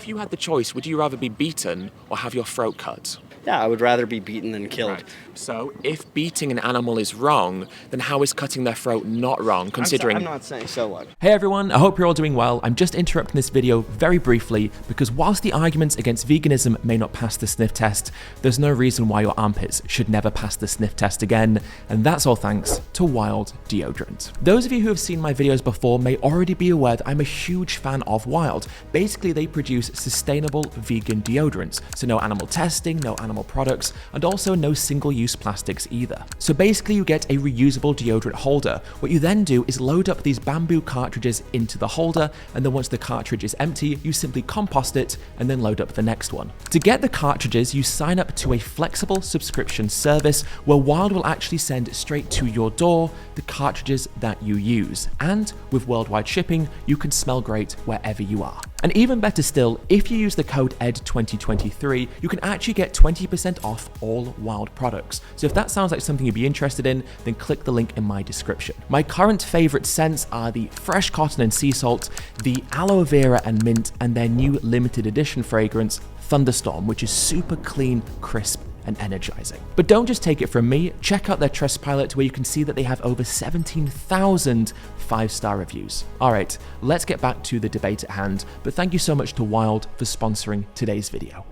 if you had the choice, would you rather be beaten or have your throat cut? Yeah, I would rather be beaten than killed. Right. So, if beating an animal is wrong, then how is cutting their throat not wrong, considering... I'm not saying so what. Hey everyone, I hope you're all doing well. I'm just interrupting this video very briefly because whilst the arguments against veganism may not pass the sniff test, there's no reason why your armpits should never pass the sniff test again, and that's all thanks to Wild deodorant. Those of you who have seen my videos before may already be aware that I'm a huge fan of Wild. Basically, they produce sustainable vegan deodorants, so no animal testing, no animal products, and also no single-use plastics either. So basically you get a reusable deodorant holder. What you then do is load up these bamboo cartridges into the holder, and then once the cartridge is empty, you simply compost it and then load up the next one. To get the cartridges, you sign up to a flexible subscription service where Wild will actually send straight to your door the cartridges that you use. And with worldwide shipping, you can smell great wherever you are. And even better still, if you use the code ED2023, you can actually get 20% off all Wild products. So if that sounds like something you'd be interested in, then click the link in my description. My current favorite scents are the fresh cotton and sea salt, the aloe vera and mint, and their new limited edition fragrance, Thunderstorm, which is super clean, crisp, and energizing. But don't just take it from me, check out their Trustpilot where you can see that they have over 17,000 5-star reviews. All right, let's get back to the debate at hand, but thank you so much to Wild for sponsoring today's video.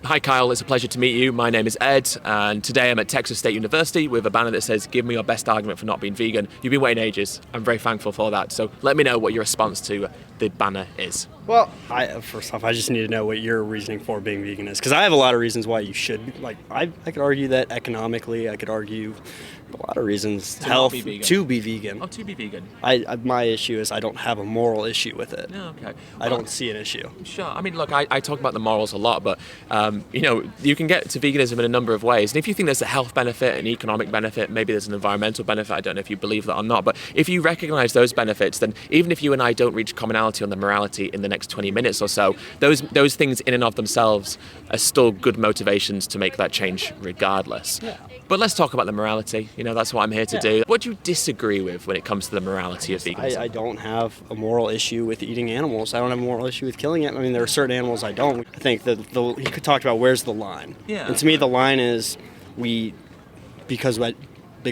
Hi Kyle, it's a pleasure to meet you. My name is Ed, and today I'm at Texas State University with a banner that says, "Give me your best argument for not being vegan." You've been waiting ages. I'm very thankful for that. So let me know what your response to the banner is. Well, first off, I just need to know what your reasoning for being vegan is, because I have a lot of reasons why you should. Like, I could argue that economically, I could argue a lot of reasons. Health, to be vegan. Oh, to be vegan. My issue is I don't have a moral issue with it. Oh, okay. I don't see an issue. Sure. I mean, look, I talk about the morals a lot, but, you know, you can get to veganism in a number of ways. And if you think there's a health benefit, an economic benefit, maybe there's an environmental benefit, I don't know if you believe that or not, but if you recognize those benefits, then even if you and I don't reach commonality on the morality in the next 20 minutes or so, those things in and of themselves are still good motivations to make that change regardless. Yeah. But let's talk about the morality. You know, that's what I'm here to do. What do you disagree with when it comes to the morality of veganism? I don't have a moral issue with eating animals. I don't have a moral issue with killing it. I mean, there are certain animals I don't. I think that he could talk about where's the line. Yeah. And to me, the line is big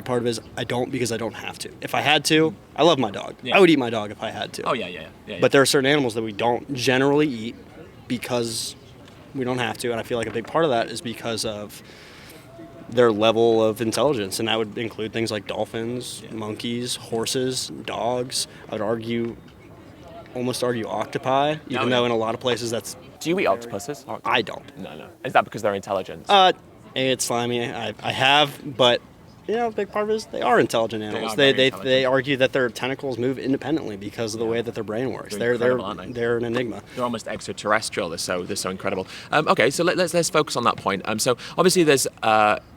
part of it is I don't because I don't have to. If I had to, I love my dog. Yeah. I would eat my dog if I had to. Oh, yeah. But there are certain animals that we don't generally eat because we don't have to. And I feel like a big part of that is because of their level of intelligence, and that would include things like dolphins, monkeys, horses, dogs. I would almost argue octopi, even though in a lot of places that's... Do you eat octopuses? I don't. No. Is that because they're intelligent? It's slimy. I have, but you know, a big part of it is they are intelligent animals. They argue that their tentacles move independently because of the way that their brain works. They're an enigma. They're almost extraterrestrial. They're so incredible. Okay, so let's focus on that point. So obviously there's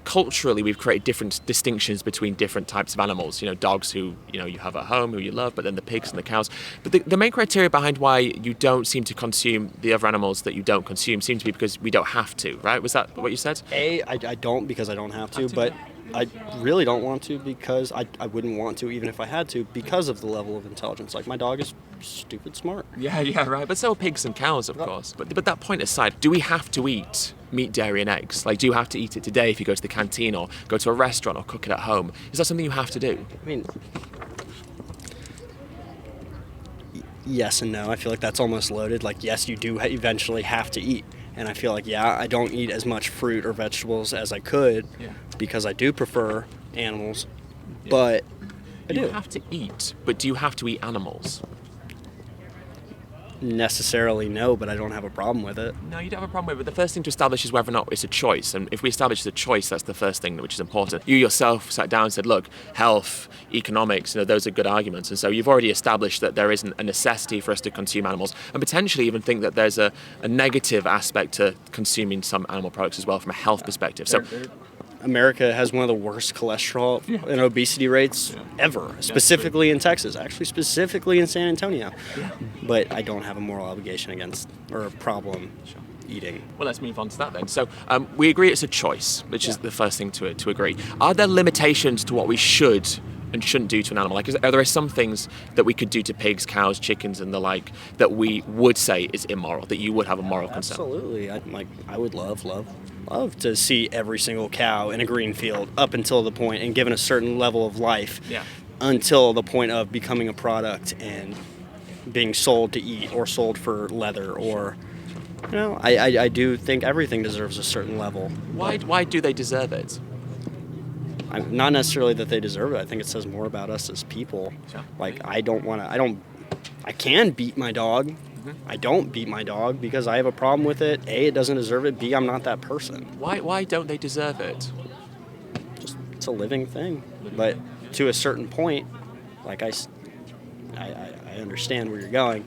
culturally we've created different distinctions between different types of animals. You know, dogs who you have at home who you love, but then the pigs and the cows. But the main criteria behind why you don't seem to consume the other animals that you don't consume seems to be because we don't have to, right? Was that what you said? I don't because I don't have to, but I really don't want to because I wouldn't want to even if I had to because of the level of intelligence. Like, my dog is stupid smart. Yeah, right. But so are pigs and cows, of course. But that point aside, do we have to eat meat, dairy and eggs? Like, do you have to eat it today if you go to the canteen or go to a restaurant or cook it at home? Is that something you have to do? I mean, yes and no. I feel like that's almost loaded. Like, yes, you do eventually have to eat. And I feel like, I don't eat as much fruit or vegetables as I could because I do prefer animals, but I do. You have to eat, but do you have to eat animals? Necessarily no, but I don't have a problem with it. No, you don't have a problem with it. The first thing to establish is whether or not it's a choice. And if we establish it's a choice, that's the first thing which is important. You yourself sat down and said, look, health, economics, those are good arguments. And so you've already established that there isn't a necessity for us to consume animals, and potentially even think that there's a negative aspect to consuming some animal products as well from a health perspective. So America has one of the worst cholesterol and obesity rates ever, specifically in Texas, actually specifically in San Antonio. But I don't have a moral obligation against or a problem eating. Well, let's move on to that then. So we agree it's a choice, which is the first thing to agree. Are there limitations to what we should and shouldn't do to an animal? Like, are there some things that we could do to pigs, cows, chickens, and the like that we would say is immoral, that you would have a moral concern? Absolutely. I would love to see every single cow in a green field up until the point and given a certain level of life until the point of becoming a product and being sold to eat or sold for leather or, you know, I do think everything deserves a certain level. Why do they deserve it? Not necessarily that they deserve it. I think it says more about us as people. Sure. Like, I can beat my dog. Mm-hmm. I don't beat my dog because I have a problem with it. A, it doesn't deserve it. B, I'm not that person. Why don't they deserve it? Just, it's a living thing. But to a certain point, like I understand where you're going,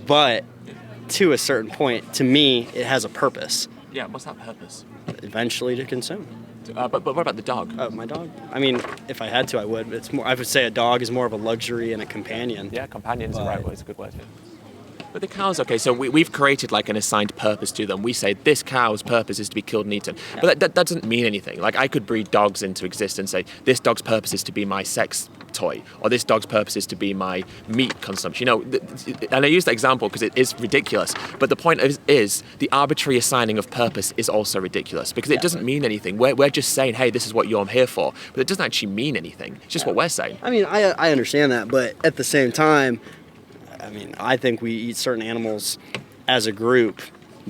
but to a certain point, to me, it has a purpose. Yeah, what's that purpose? Eventually to consume. But what about the dog? My dog? I mean, if I had to, I would. It's more. I would say a dog is more of a luxury and a companion. Yeah, companion's the right word. It's a good word. Yeah. But the cows, okay, so we've created like an assigned purpose to them. We say this cow's purpose is to be killed and eaten. Yeah. But that doesn't mean anything. Like, I could breed dogs into existence and say, this dog's purpose is to be my sex toy, or this dog's purpose is to be my meat consumption. You know, and I use that example because it is ridiculous. But the point is the arbitrary assigning of purpose is also ridiculous because it doesn't mean anything. We're just saying, hey, this is what I'm here for. But it doesn't actually mean anything. It's just what we're saying. I mean, I understand that, but at the same time, I mean, I think we eat certain animals as a group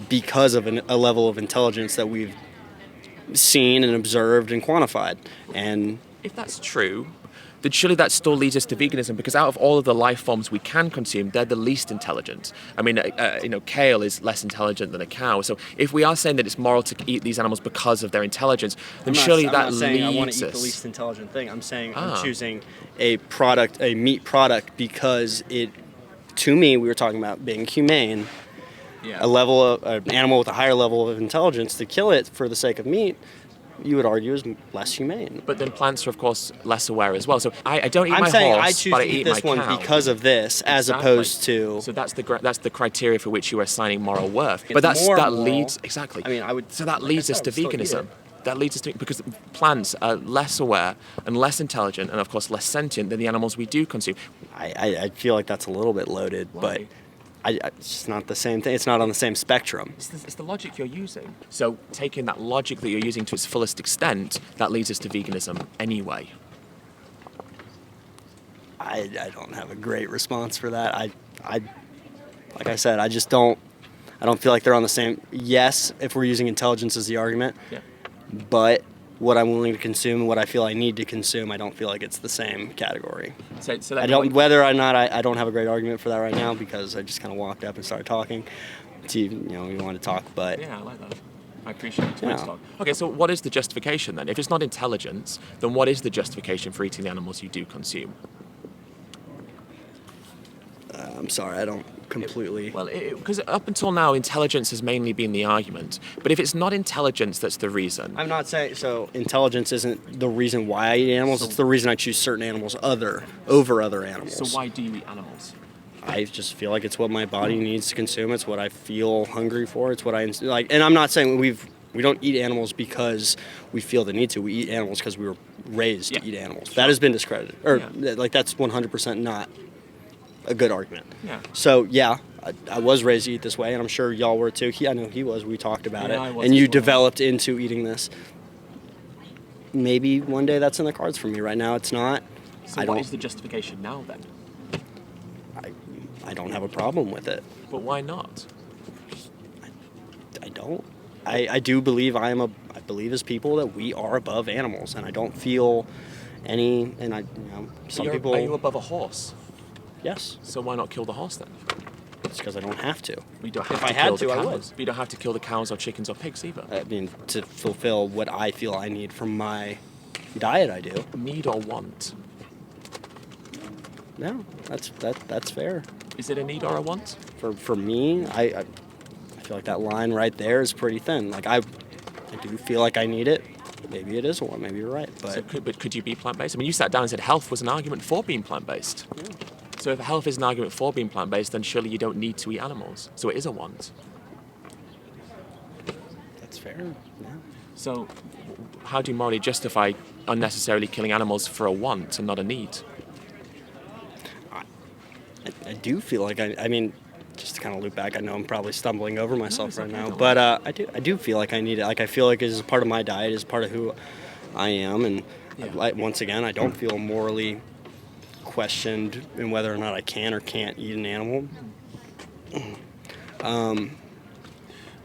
because of a level of intelligence that we've seen and observed and quantified. And if that's true, then surely that still leads us to veganism, because out of all of the life forms we can consume, they're the least intelligent. I mean, kale is less intelligent than a cow. So if we are saying that it's moral to eat these animals because of their intelligence, then surely that leads us. I'm not saying I want to eat the least intelligent thing. I'm saying I'm choosing a meat product, because it, to me, we were talking about being humane. Yeah. An animal with a higher level of intelligence, to kill it for the sake of meat, you would argue is less humane. But then plants are, of course, less aware as well. So I don't eat my horse, I choose but to I eat eat this my one cow. because of this, as opposed to. So that's the criteria for which you are assigning moral worth. It's But that moral. leads exactly. I mean, I would. So that leads us to veganism. That leads us to, because plants are less aware and less intelligent, and of course less sentient than the animals we do consume. I feel like that's a little bit loaded. Why? But it's just not the same thing. It's not on the same spectrum. It's the logic you're using. So taking that logic that you're using to its fullest extent, that leads us to veganism anyway. I don't have a great response for that. I like I said, I just don't. I don't feel like they're on the same. Yes, if we're using intelligence as the argument, but what I'm willing to consume and what I feel I need to consume, I don't feel like it's the same category. So I don't. Whether or not I don't have a great argument for that right now, because I just kind of walked up and started talking. You want to talk, but yeah, I like that. I appreciate it. Yeah. Okay, so what is the justification then? If it's not intelligence, then what is the justification for eating the animals you do consume? I'm sorry, I don't completely. Because up until now, intelligence has mainly been the argument. But if it's not intelligence that's the reason. I'm not saying so. Intelligence isn't the reason why I eat animals. It's the reason I choose certain animals over other animals. So why do you eat animals? I just feel like it's what my body needs to consume. It's what I feel hungry for. It's what I like. And I'm not saying we don't eat animals because we feel the need to. We eat animals because we were raised to eat animals. Sure. That has been discredited, or like that's 100% not a good argument. Yeah. So I was raised to eat this way, and I'm sure y'all were too. I know he was. We talked about it, and you developed into eating this. Maybe one day that's in the cards for me. Right now, it's not. So what is the justification now then? I don't have a problem with it. But why not? I don't. I do believe I believe as people that we are above animals, and I don't feel any. And some people. Are you above a horse? Yes. So why not kill the horse then? It's because I don't have to. We don't have if to I had kill to, the cows. I would. But you don't have to kill the cows or chickens or pigs either. I mean, to fulfill what I feel I need from my diet, I do. Need or want? No, that's fair. Is it a need or a want? For me, I feel like that line right there is pretty thin. Like I do feel like I need it. Maybe it is a want. Maybe you're right. But could you be plant-based? I mean, you sat down and said health was an argument for being plant-based. Yeah. So if health is an argument for being plant-based, then surely you don't need to eat animals. So it is a want. That's fair. Yeah. So how do you morally justify unnecessarily killing animals for a want and not a need? I do feel like I mean, just to kind of loop back, I know I'm probably stumbling over myself it's right okay, now, don't but I do feel like I need it. Like I feel like it is a part of my diet, it is part of who I am, and once again, I don't feel morally questioned in whether or not I can or can't eat an animal.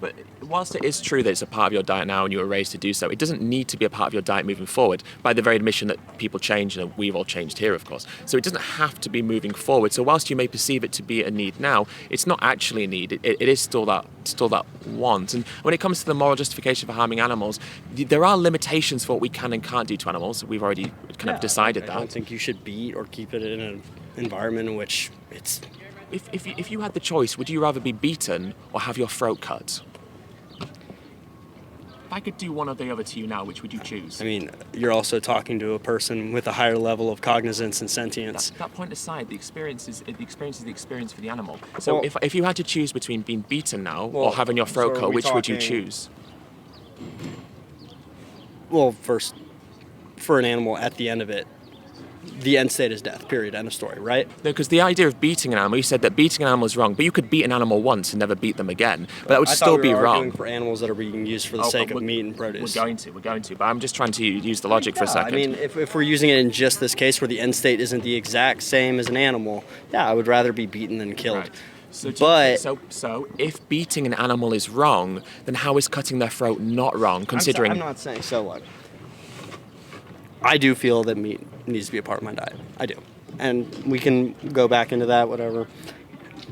But whilst it is true that it's a part of your diet now and you were raised to do so, it doesn't need to be a part of your diet moving forward by the very admission that people change, and we've all changed here, of course. So it doesn't have to be moving forward. So whilst you may perceive it to be a need now, it's not actually a need. It is still that want. And when it comes to the moral justification for harming animals, there are limitations for what we can and can't do to animals. We've already kind of decided that. I don't think you should beat or keep it in an environment in which it's... If you had the choice, would you rather be beaten or have your throat cut? If I could do one or the other to you now, which would you choose? I mean, you're also talking to a person with a higher level of cognizance and sentience. That point aside, the experience is the experience for the animal. So if you had to choose between being beaten now or having your throat cut, which would you choose? Well, first, for an animal, at the end of it, the end state is death, period, end of story, right? No, because the idea of beating an animal, you said that beating an animal is wrong, but you could beat an animal once and never beat them again. But that would still be wrong. For animals that are being used for the sake of meat and produce. We're going to, but I'm just trying to use the logic for a second. I mean, if we're using it in just this case where the end state isn't the exact same as an animal, yeah, I would rather be beaten than killed. Right. So if beating an animal is wrong, then how is cutting their throat not wrong, considering... I'm not saying so. Look, I do feel that meat needs to be a part of my diet. I do. And we can go back into that, whatever.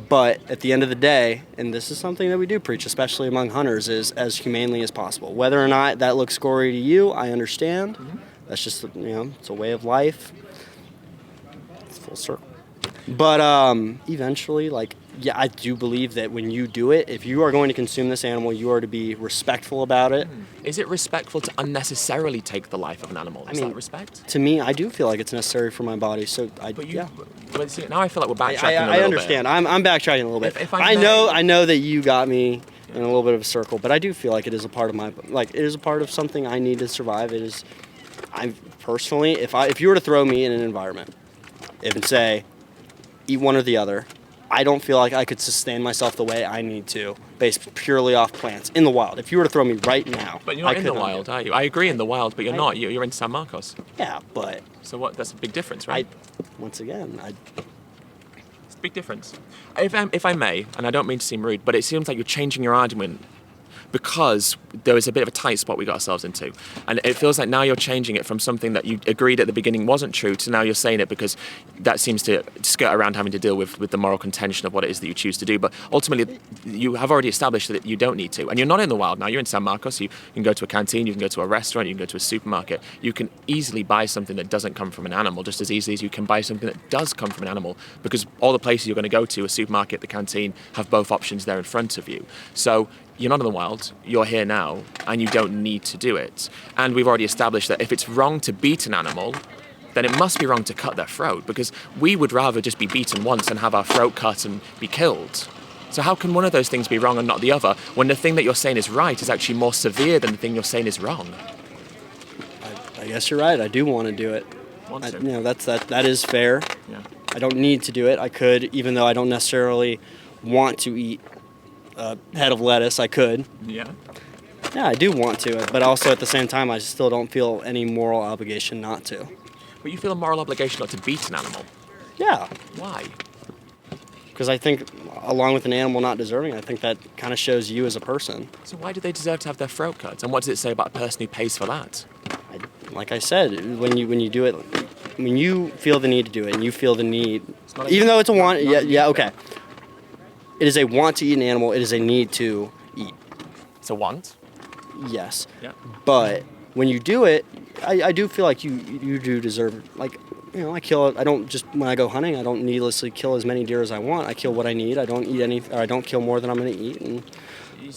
But at the end of the day, and this is something that we do preach, especially among hunters, is as humanely as possible. Whether or not that looks gory to you, I understand. Mm-hmm. That's just, it's a way of life. It's full circle. But eventually, I do believe that when you do it, if you are going to consume this animal, you are to be respectful about it. Is it respectful to unnecessarily take the life of an animal? Is that respect? To me, I do feel like it's necessary for my body. So But see, now I feel like we're backtracking a little bit. I understand. I'm backtracking a little bit. I know that you got me in a little bit of a circle, but I do feel like it is a part of it is a part of something I need to survive. I personally, if you were to throw me in an environment and say, eat one or the other, I don't feel like I could sustain myself the way I need to, based purely off plants in the wild. If you were to throw me right now, but you're not in the wild, are you? I agree in the wild, but you're not. You're in San Marcos. Yeah, but so what? That's a big difference, right? Once again, it's a big difference. If I may, and I don't mean to seem rude, but it seems like you're changing your argument because there was a bit of a tight spot we got ourselves into. And it feels like now you're changing it from something that you agreed at the beginning wasn't true to now you're saying it because that seems to skirt around having to deal with the moral contention of what it is that you choose to do. But ultimately, you have already established that you don't need to. And you're not in the wild now. You're in San Marcos. You can go to a canteen, you can go to a restaurant, you can go to a supermarket. You can easily buy something that doesn't come from an animal just as easily as you can buy something that does come from an animal, because all the places you're going to go to, a supermarket, the canteen, have both options there in front of you. So you're not in the wild, you're here now, and you don't need to do it. And we've already established that if it's wrong to beat an animal, then it must be wrong to cut their throat, because we would rather just be beaten once and have our throat cut and be killed. So how can one of those things be wrong and not the other, when the thing that you're saying is right is actually more severe than the thing you're saying is wrong? I guess you're right, I do want to do it. That is fair. Yeah. I don't need to do it. I could, even though I don't necessarily want to eat a head of lettuce, I could. Yeah. Yeah, I do want to, but also at the same time, I still don't feel any moral obligation not to. But you feel a moral obligation not to beat an animal? Yeah. Why? Because I think, along with an animal not deserving, I think that kind of shows you as a person. So why do they deserve to have their throat cut? And what does it say about a person who pays for that? Like I said, when you do it, when you feel the need to do it, and you feel the need, even though it's a want, okay. It is a want to eat an animal. It is a need to eat. It's a want? Yes. Yeah. But when you do it, I do feel like you do deserve, I kill it. I don't just, when I go hunting, I don't needlessly kill as many deer as I want. I kill what I need. I don't eat I don't kill more than I'm going to eat. And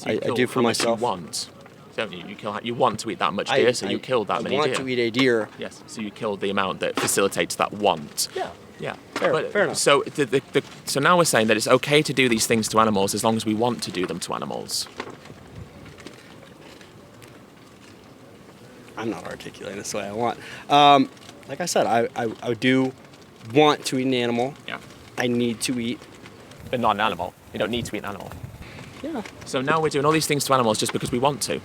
I do for myself. You want, don't you? You want to eat that much deer, so you kill that many deer. I want to eat a deer. Yes, so you kill the amount that facilitates that want. Yeah. Yeah, fair enough. So, so now we're saying that it's okay to do these things to animals as long as we want to do them to animals. I'm not articulating this the way I want. Like I said, I do want to eat an animal. Yeah. I need to eat. But not an animal. You don't need to eat an animal. Yeah. So now we're doing all these things to animals just because we want to.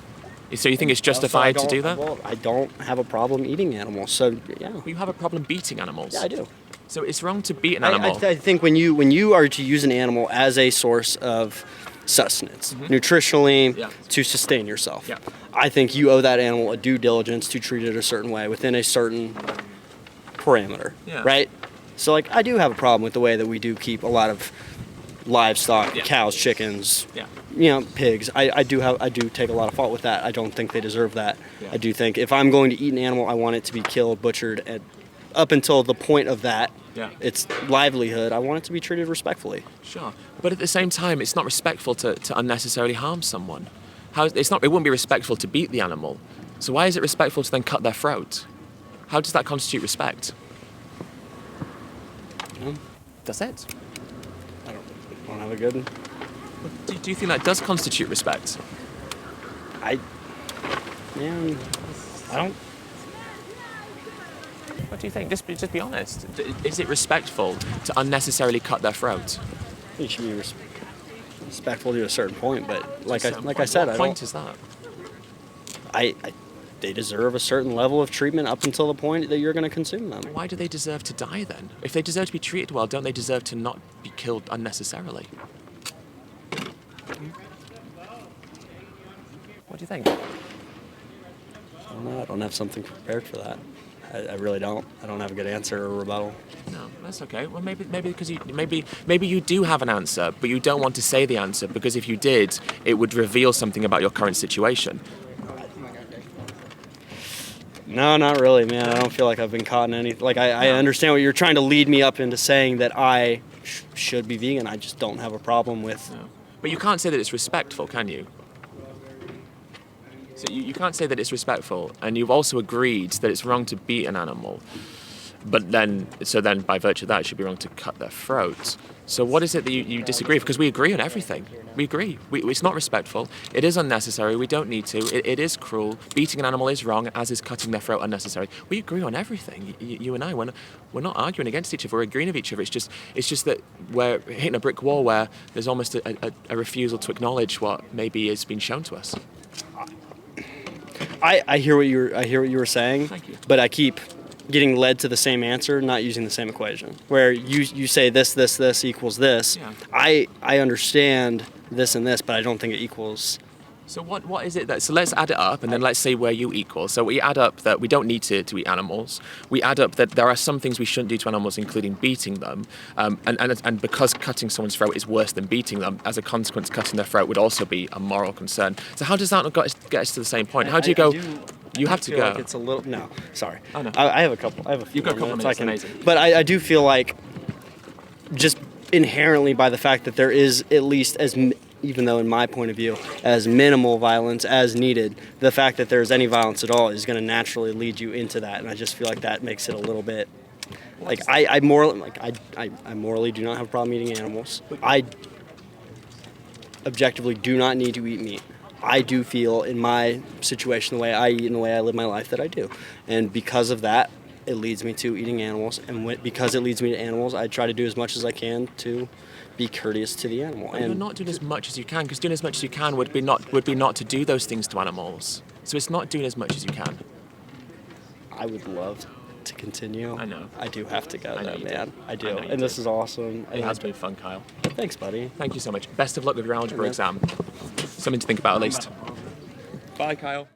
So you think it's justified to do that? Well, I don't have a problem eating animals, so yeah. Well, you have a problem beating animals. Yeah, I do. So it's wrong to beat an animal. I think when you are to use an animal as a source of sustenance, nutritionally, to sustain yourself, I think you owe that animal a due diligence to treat it a certain way within a certain parameter, right? So like I do have a problem with the way that we do keep a lot of livestock, cows, chickens, pigs. I do take a lot of fault with that. I don't think they deserve that. I do think if I'm going to eat an animal, I want it to be killed, butchered, and up until the point of that, its livelihood, I want it to be treated respectfully. Sure, but at the same time, it's not respectful to unnecessarily harm someone. It wouldn't be respectful to beat the animal. So why is it respectful to then cut their throat? How does that constitute respect? Does it? I don't have a good. Do you think that does constitute respect? I don't. What do you think? Just be honest. Is it respectful to unnecessarily cut their throat? You should be respectful to a certain point, but like I said, what point is that? They deserve a certain level of treatment up until the point that you're going to consume them. Why do they deserve to die then? If they deserve to be treated well, don't they deserve to not be killed unnecessarily? What do you think? I don't know. I don't have something prepared for that. I really don't. I don't have a good answer or rebuttal. No, that's okay. Well, maybe because maybe you do have an answer, but you don't want to say the answer because if you did, it would reveal something about your current situation. No, not really, man. I don't feel like I've been caught in anything. Like, I understand what you're trying to lead me up into saying that I should be vegan. I just don't have a problem with... No. But you can't say that it's respectful, can you? So you can't say that it's respectful, and you've also agreed that it's wrong to beat an animal. But then by virtue of that, it should be wrong to cut their throat. So what is it that you disagree with? Because we agree on everything. We agree. It's not respectful. It is unnecessary. We don't need to. It is cruel. Beating an animal is wrong, as is cutting their throat unnecessary. We agree on everything. You and I, we're not arguing against each other. We're agreeing with each other. It's just that we're hitting a brick wall where there's almost a refusal to acknowledge what maybe has been shown to us. I hear what you were saying. Thank you. But I keep getting led to the same answer, not using the same equation. Where you say this equals this. Yeah. I understand this and this, but I don't think it equals. So what is it that... So let's add it up, and then let's say where you equal. So we add up that we don't need to eat animals. We add up that there are some things we shouldn't do to animals, including beating them. And because cutting someone's throat is worse than beating them, as a consequence, cutting their throat would also be a moral concern. So how does that not get us to the same point? How do you go... You have to go. Like it's a little... No, sorry. Oh, no. I have a couple. I have a few. You've got a couple minutes. Amazing. But I do feel like just inherently by the fact that there is at least even though in my point of view, as minimal violence as needed, the fact that there's any violence at all is going to naturally lead you into that, and I just feel like that makes it a little bit. Like I morally do not have a problem eating animals. I objectively do not need to eat meat. I do feel in my situation, the way I eat and the way I live my life, that I do, and because of that, it leads me to eating animals, and because it leads me to animals, I try to do as much as I can to be courteous to the animal. And you're not doing as much as you can, because doing as much as you can would be not to do those things to animals. So it's not doing as much as you can. I would love to continue. I know. I do have to go though, man. I do. I know And this is awesome. It has been fun, Kyle. Thanks, buddy. Thank you so much. Best of luck with your algebra exam. Something to think about at least. Bye, Kyle.